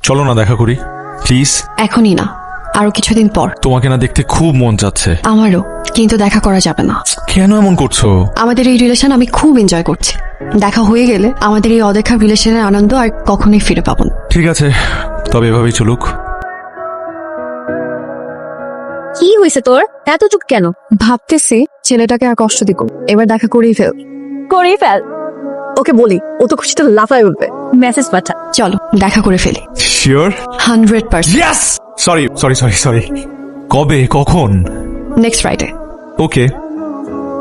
চলো না দেখা করি প্লিজ। এখনই না, আরো কিছুদিন পর। তোমাকে না দেখতে খুব মন চাচ্ছে। আমারও, কিন্তু দেখা করা যাবে না। কেন এমন করছো? আমাদের এই রিলেশন আমি খুব এনজয় করছি। দেখা হয়ে গেলে আমাদের এই অদেখা রিলেশনের আনন্দ আর কখনোই ফিরে পাবো না। ঠিক আছে, তবে এভাবেই চলুক। কি হয়েছে তোর? এত চুপ কেন? ভাবতেছি ছেলেটাকে আর কষ্ট দিব, এবার দেখা করেই ফেল। করেই ফেল। ওকে বলি, ও তো খুশিতে লাফায় উঠবে। মেসেজ পাঠা। চলো দেখা করে ফেলি। Sure? 100%। Yes. Sorry sorry sorry sorry. কবে, কখন? Next Friday. ওকে।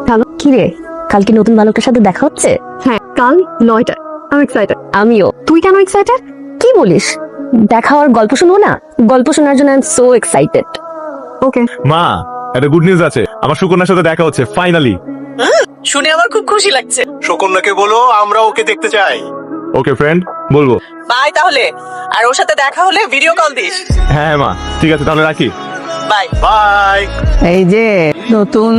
হ্যালো, কি রে, কালকে নতুন বালকের সাথে দেখা হচ্ছে? হ্যাঁ, কাল 9টায়। আমি এক্সাইটেড। আমিও। তুই কেন এক্সাইটেড? কি বলিস? দেখা হওয়ার গল্প শুনবো না? গল্প শোনার জন্য আই এম সো এক্সাইটেড। ওকে। মা, একটা গুড নিউজ আছে। আমার সুকন্যার সাথে দেখা হচ্ছে ফাইনালি। শুনে আমার খুব খুশি লাগছে। সুকন্যাকে বলো আমরা ওকে দেখতে চাই। ওকে ফ্রেন্ড, বলবো। বাই তাহলে। আর ওর সাথে দেখা হলে ভিডিও কল দিস। হ্যাঁ মা, ঠিক আছে তাহলে রাখি। Bye bye. এই যে নতুন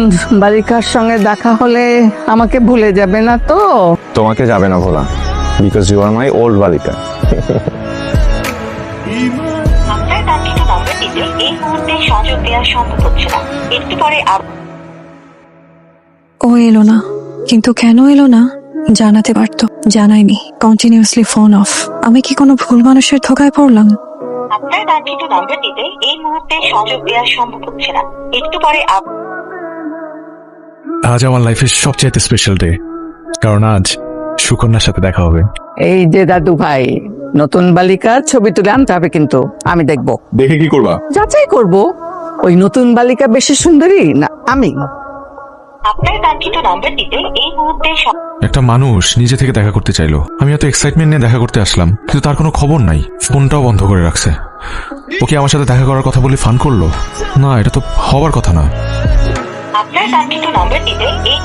বালিকার সঙ্গে দেখা হলে আমাকে ভুলে যাবে না তো? তোমাকে যাবে না ভোলা, because you are my old বালিকা। আপনার কাঙ্ক্ষিত নম্বরটিতে এই মুহূর্তে সংযোগ দেওয়া সম্ভব হচ্ছে না। একটু পরে ও এলো না, কিন্তু কেন এলো না জানাতে পারতো, জানায়নি। Continuously phone off. আমি কি কোনো ভুল মানুষের ধোকায় পড়লাম? আপনার কাঙ্ক্ষিত নম্বরটিতে এই মুহূর্তে সংযোগ দেওয়া সম্ভব হচ্ছে না। একটু পরে আজ আমার লাইফের সবচেয়ে স্পেশাল ডে, কারণ আজ সুকন্যার সাথে দেখা হবে। এই যে দাদু ভাই, নতুন বালিকার ছবি তুলে আনতে হবে, কিন্তু আমি দেখবো। দেখে কি করবা? যাচাই করব ওই নতুন বালিকা বেশি সুন্দরী না আমি। আপনার কাঙ্ক্ষিত নম্বরটিতে এই মুহূর্তে একটা মানুষ নিজে থেকে দেখা করতে চাইলো, আমি এত এক্সাইটমেন্ট নিয়ে দেখা করতে আসলাম, কিন্তু তার কোনো খবর নাই, ফোনটাও বন্ধ করে রাখছে। ওকে আমার সাথে দেখা করার কথা বলে ফান করলো? না, এটা তো হবার কথা না। আপনার কাঙ্ক্ষিত নম্বরটিতে এই